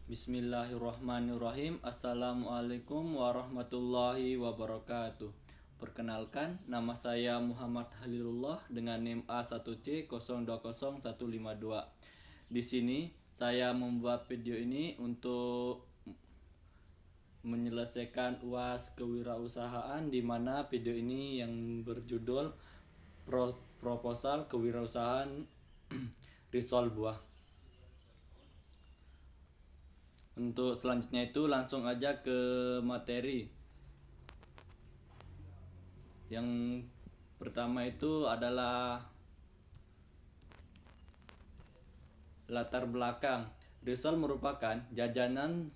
Bismillahirrahmanirrahim. Assalamualaikum warahmatullahi wabarakatuh. Perkenalkan, nama saya Muhammad Halilullah dengan NIM A1C020152. Di sini saya membuat video ini untuk menyelesaikan UAS kewirausahaan, di mana video ini yang berjudul Proposal Kewirausahaan Risol Buah. Untuk selanjutnya itu langsung aja ke materi. Yang pertama itu adalah latar belakang. Risol merupakan jajanan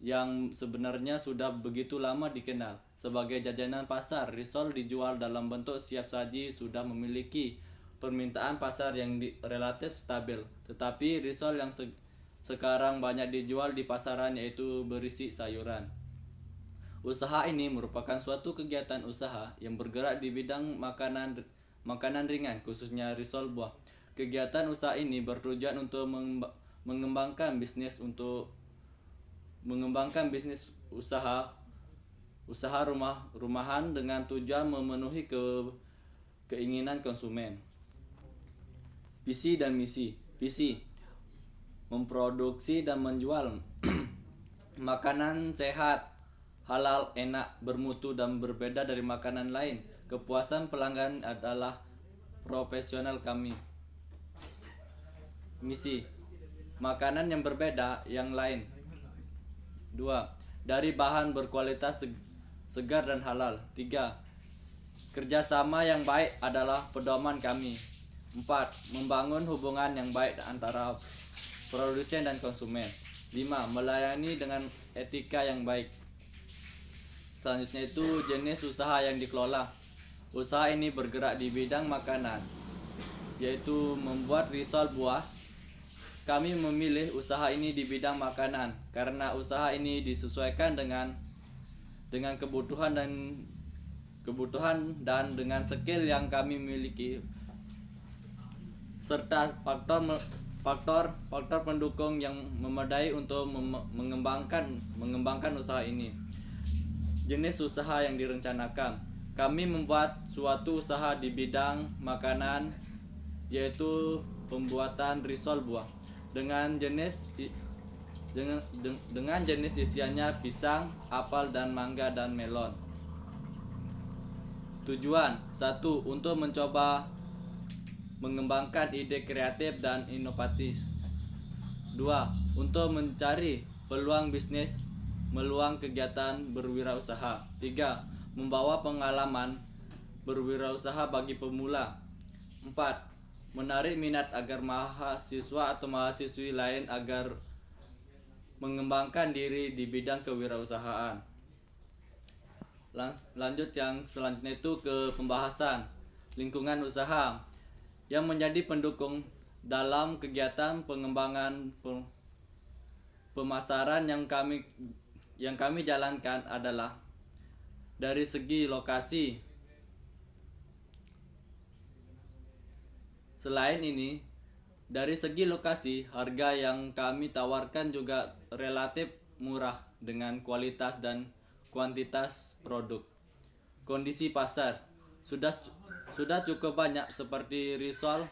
yang sebenarnya sudah begitu lama dikenal. Sebagai jajanan pasar, risol dijual dalam bentuk siap saji, sudah memiliki permintaan pasar yang relatif stabil. Tetapi risol yang sekarang banyak dijual di pasaran yaitu berisi sayuran. Usaha ini merupakan suatu kegiatan usaha yang bergerak di bidang makanan ringan, khususnya risol buah. Kegiatan usaha ini bertujuan untuk mengembangkan bisnis usaha rumahan dengan tujuan memenuhi keinginan konsumen. Visi dan misi. Visi: memproduksi dan menjual makanan sehat, halal, enak, bermutu, dan berbeda dari makanan lain. Kepuasan pelanggan adalah profesional kami. Misi: makanan yang berbeda yang lain. 2. Dari bahan berkualitas segar dan halal. 3. Kerjasama yang baik adalah pedoman kami. 4. Membangun hubungan yang baik antara produsen dan konsumen. 5. Melayani dengan etika yang baik. Selanjutnya itu jenis usaha yang dikelola. Usaha ini bergerak di bidang makanan, yaitu membuat risol buah. Kami memilih usaha ini di bidang makanan karena usaha ini disesuaikan dengan kebutuhan dan dengan skill yang kami miliki, serta faktor pendukung yang memadai untuk mengembangkan usaha ini. Jenis usaha yang direncanakan. Kami membuat suatu usaha di bidang makanan, yaitu pembuatan risol buah dengan jenis isiannya pisang, apel, dan mangga dan melon. Tujuan: 1. Untuk mencoba mengembangkan ide kreatif dan inovatif. 2. Untuk mencari peluang bisnis meluang kegiatan berwirausaha. 3. Membawa pengalaman berwirausaha bagi pemula. 4. Menarik minat agar mahasiswa atau mahasiswi lain agar mengembangkan diri di bidang kewirausahaan. Lanjut yang selanjutnya itu ke pembahasan lingkungan usaha yang menjadi pendukung dalam kegiatan pengembangan pemasaran yang kami jalankan adalah dari segi lokasi. Selain ini, dari segi lokasi, harga yang kami tawarkan juga relatif murah dengan kualitas dan kuantitas produk. Kondisi pasar sudah cukup banyak seperti risol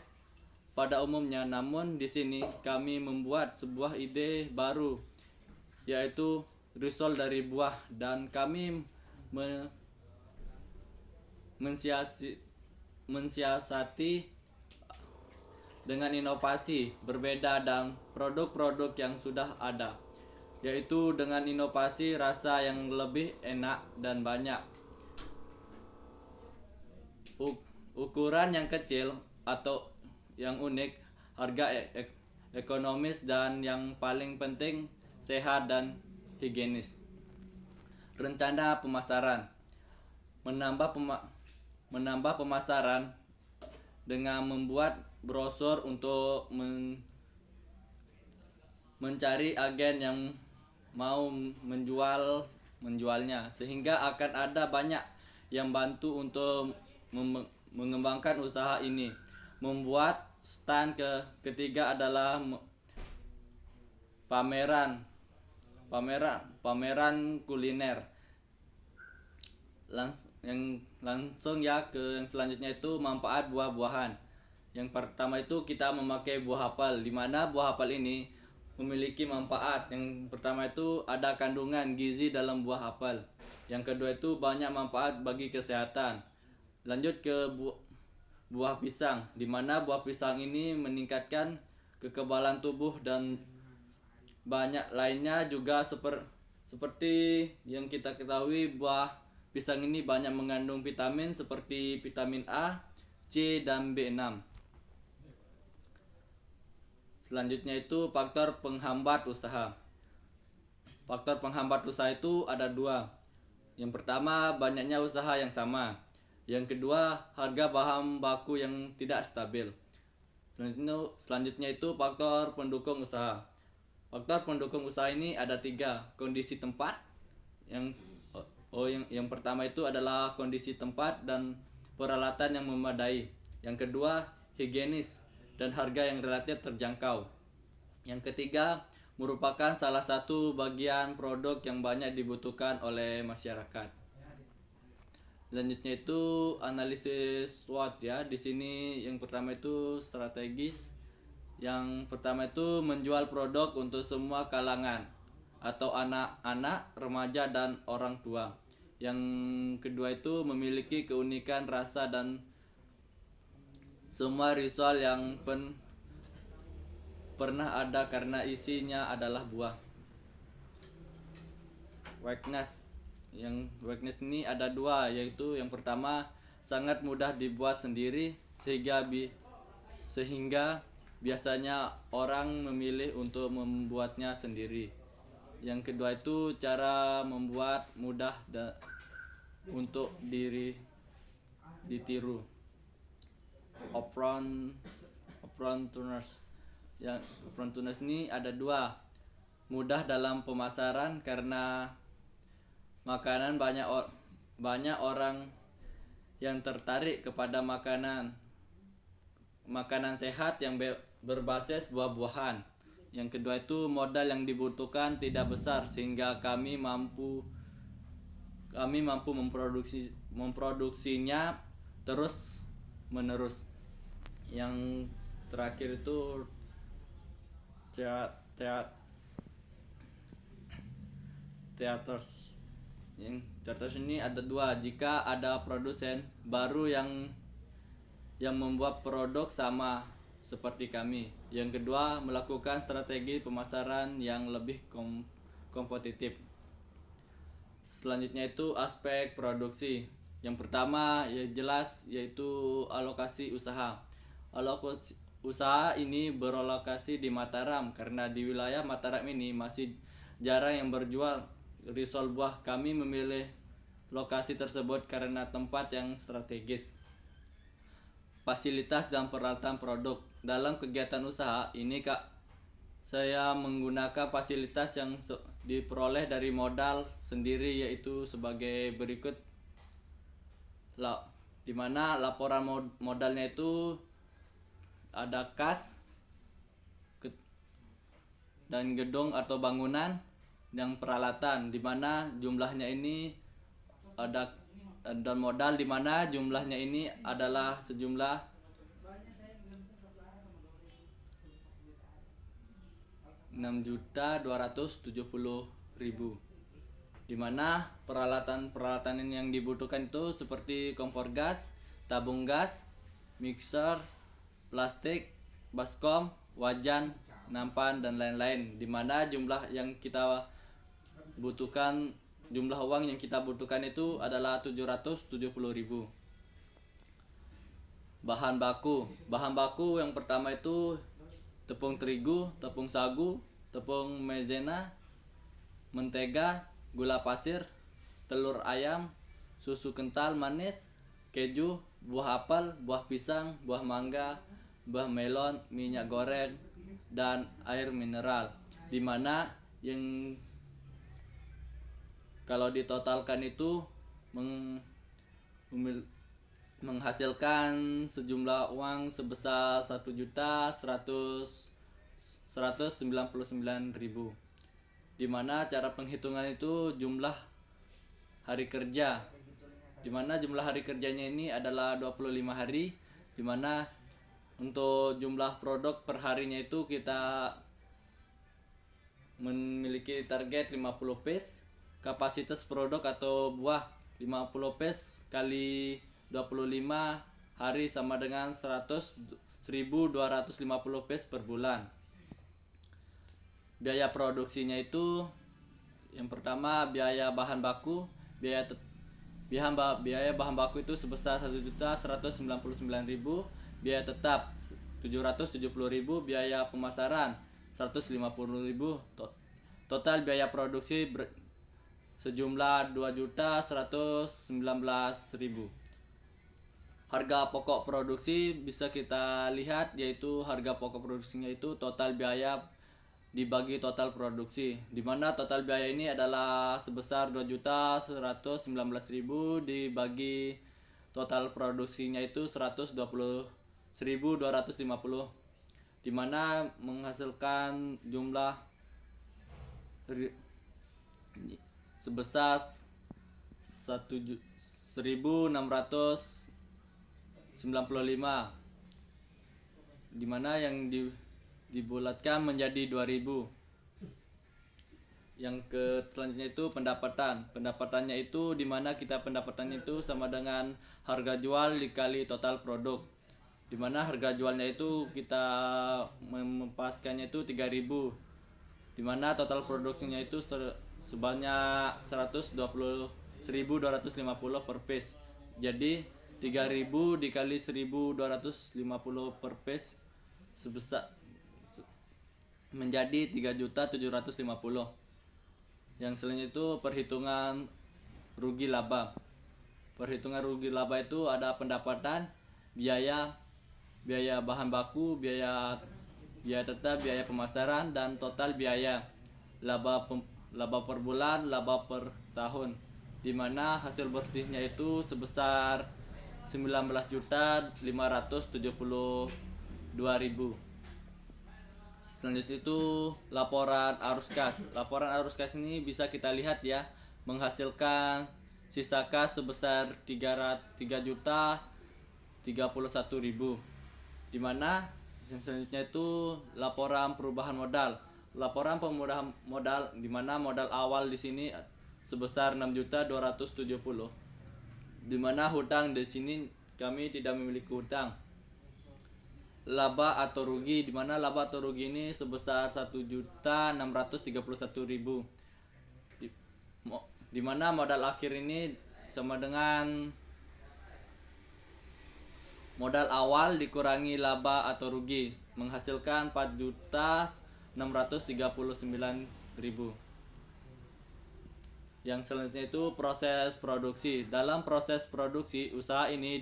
pada umumnya, namun di sini kami membuat sebuah ide baru, yaitu risol dari buah, dan kami mensiasati dengan inovasi berbeda dan produk-produk yang sudah ada, yaitu dengan inovasi rasa yang lebih enak dan banyak, ukuran yang kecil atau yang unik, harga ekonomis, dan yang paling penting sehat dan higienis. Rencana pemasaran: menambah pemasaran dengan membuat brosur untuk mencari agen yang mau menjualnya, sehingga akan ada banyak yang bantu untuk mengembangkan usaha ini. Membuat stand. Ketiga adalah pameran pameran kuliner. Langsung ya ke yang selanjutnya itu manfaat buah-buahan. Yang pertama itu kita memakai buah apel, di mana buah apel ini memiliki manfaat. Yang pertama itu ada kandungan gizi dalam buah apel. Yang kedua itu banyak manfaat bagi kesehatan. Lanjut ke buah pisang, di mana buah pisang ini meningkatkan kekebalan tubuh dan banyak lainnya juga seperti yang kita ketahui buah pisang ini banyak mengandung vitamin seperti vitamin A, C, dan B6. Selanjutnya itu faktor penghambat usaha. Faktor penghambat usaha itu ada dua. Yang pertama, banyaknya usaha yang sama. Yang kedua, harga bahan baku yang tidak stabil. Selanjutnya itu faktor pendukung usaha. Faktor pendukung usaha ini ada tiga. Kondisi tempat. Yang pertama itu adalah kondisi tempat dan peralatan yang memadai. Yang kedua, higienis dan harga yang relatif terjangkau. Yang ketiga, merupakan salah satu bagian produk yang banyak dibutuhkan oleh masyarakat. Selanjutnya itu analisis SWOT ya. Di sini yang pertama itu strategis. Yang pertama itu menjual produk untuk semua kalangan atau anak-anak, remaja, dan orang tua. Yang kedua itu memiliki keunikan rasa dan semua risol yang pernah ada karena isinya adalah buah. Weakness ini ada dua, yaitu yang pertama sangat mudah dibuat sendiri sehingga biasanya orang memilih untuk membuatnya sendiri. Yang kedua itu cara membuat mudah untuk ditiru. Opportuners. Yang opportuners ini ada dua. Mudah dalam pemasaran karena makanan banyak orang yang tertarik kepada makanan sehat yang berbasis buah-buahan. Yang kedua itu modal yang dibutuhkan tidak besar sehingga kami mampu memproduksinya terus menerus. Yang terakhir itu teaters. Yang teaters ini ada dua. Jika ada produsen baru yang membuat produk sama seperti kami. Yang kedua, melakukan strategi pemasaran yang lebih kompetitif. Selanjutnya itu aspek produksi. Yang pertama ya jelas yaitu alokasi usaha. Alokasi usaha ini berlokasi di Mataram karena di wilayah Mataram ini masih jarang yang berjual risol buah. Kami memilih lokasi tersebut karena tempat yang strategis. Fasilitas dan peralatan produk. Dalam kegiatan usaha ini saya menggunakan fasilitas yang diperoleh dari modal sendiri, yaitu sebagai berikut. Di mana laporan modalnya itu ada kas dan gedung atau bangunan yang peralatan, di mana jumlahnya ini ada, dan modal di mana jumlahnya ini adalah sejumlah 6.270.000, di mana peralatan yang dibutuhkan itu seperti kompor gas, tabung gas, mixer, plastik, baskom, wajan, nampan, dan lain-lain. Di mana jumlah uang yang kita butuhkan itu adalah 770.000. Bahan baku yang pertama itu tepung terigu, tepung sagu, tepung maizena, mentega, gula pasir, telur ayam, susu kental manis, keju, buah apel, buah pisang, buah mangga, buah melon, minyak goreng, dan air mineral. Di mana yang kalau ditotalkan itu menghasilkan sejumlah uang sebesar 1.100.000 199.000. Dimana cara penghitungan itu jumlah hari kerja, dimana jumlah hari kerjanya ini adalah 25 hari, dimana untuk jumlah produk per harinya itu kita memiliki target 50 piece, kapasitas produk atau buah 50 piece kali 25 hari sama dengan 1.250 piece per bulan. Biaya produksinya itu yang pertama biaya bahan baku, biaya bahan baku itu sebesar 1.199.000, biaya tetap 770.000, biaya pemasaran 150.000, total biaya produksi sejumlah 2.119.000. Harga pokok produksi bisa kita lihat, yaitu harga pokok produksinya itu total biaya dibagi total produksi, di mana total biaya ini adalah sebesar 2.119.000 dibagi total produksinya itu 120.250, di mana menghasilkan jumlah sebesar 1.695, di mana yang dibulatkan menjadi 2.000. Yang selanjutnya itu pendapatannya itu dimana pendapatannya itu sama dengan harga jual dikali total produk, dimana harga jualnya itu kita mempaskannya itu 3.000, dimana total produksinya itu sebanyak 120.250 per piece. Jadi 3.000 dikali 1.250 per piece sebesar menjadi 3.750. Yang selanjutnya itu perhitungan rugi laba. Perhitungan rugi laba itu ada pendapatan, biaya bahan baku, biaya tetap, biaya pemasaran, dan total biaya laba per bulan, laba per tahun, di mana hasil bersihnya itu sebesar 19.572.000. Selanjutnya itu laporan arus kas. Laporan arus kas ini bisa kita lihat ya, menghasilkan sisa kas sebesar 3.031.000. Di mana selanjutnya itu laporan perubahan modal. Laporan perubahan modal di mana modal awal di sini sebesar 6.270.000. Di mana hutang di sini kami tidak memiliki hutang. Laba atau rugi, di mana laba atau rugi ini sebesar 1.631.000, di mana modal akhir ini sama dengan modal awal dikurangi laba atau rugi, menghasilkan 4.639.000. Yang selanjutnya itu proses produksi. Dalam proses produksi, usaha ini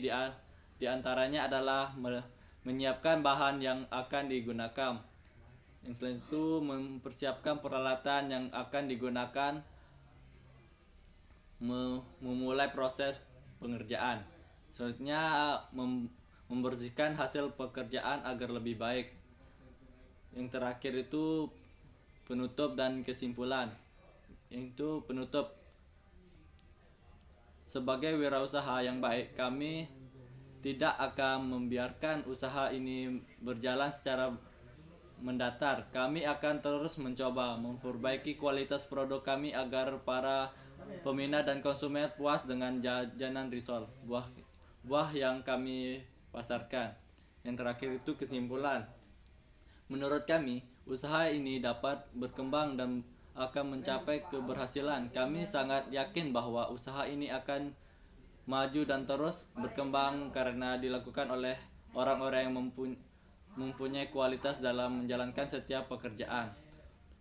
diantaranya adalah menyiapkan bahan yang akan digunakan. Yang selanjutnya itu mempersiapkan peralatan yang akan digunakan, memulai proses pengerjaan. Selanjutnya membersihkan hasil pekerjaan agar lebih baik. Yang terakhir itu penutup dan kesimpulan. Yaitu penutup. Sebagai wirausaha yang baik, kami tidak akan membiarkan usaha ini berjalan secara mendatar. Kami akan terus mencoba memperbaiki kualitas produk kami agar para peminat dan konsumen puas dengan jajanan risol, buah yang kami pasarkan. Yang terakhir itu kesimpulan. Menurut kami, usaha ini dapat berkembang dan akan mencapai keberhasilan. Kami sangat yakin bahwa usaha ini akan maju dan terus berkembang karena dilakukan oleh orang-orang yang mempunyai kualitas dalam menjalankan setiap pekerjaan.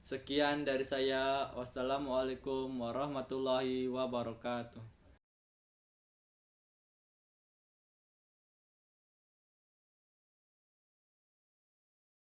Sekian dari saya. Wassalamualaikum warahmatullahi wabarakatuh.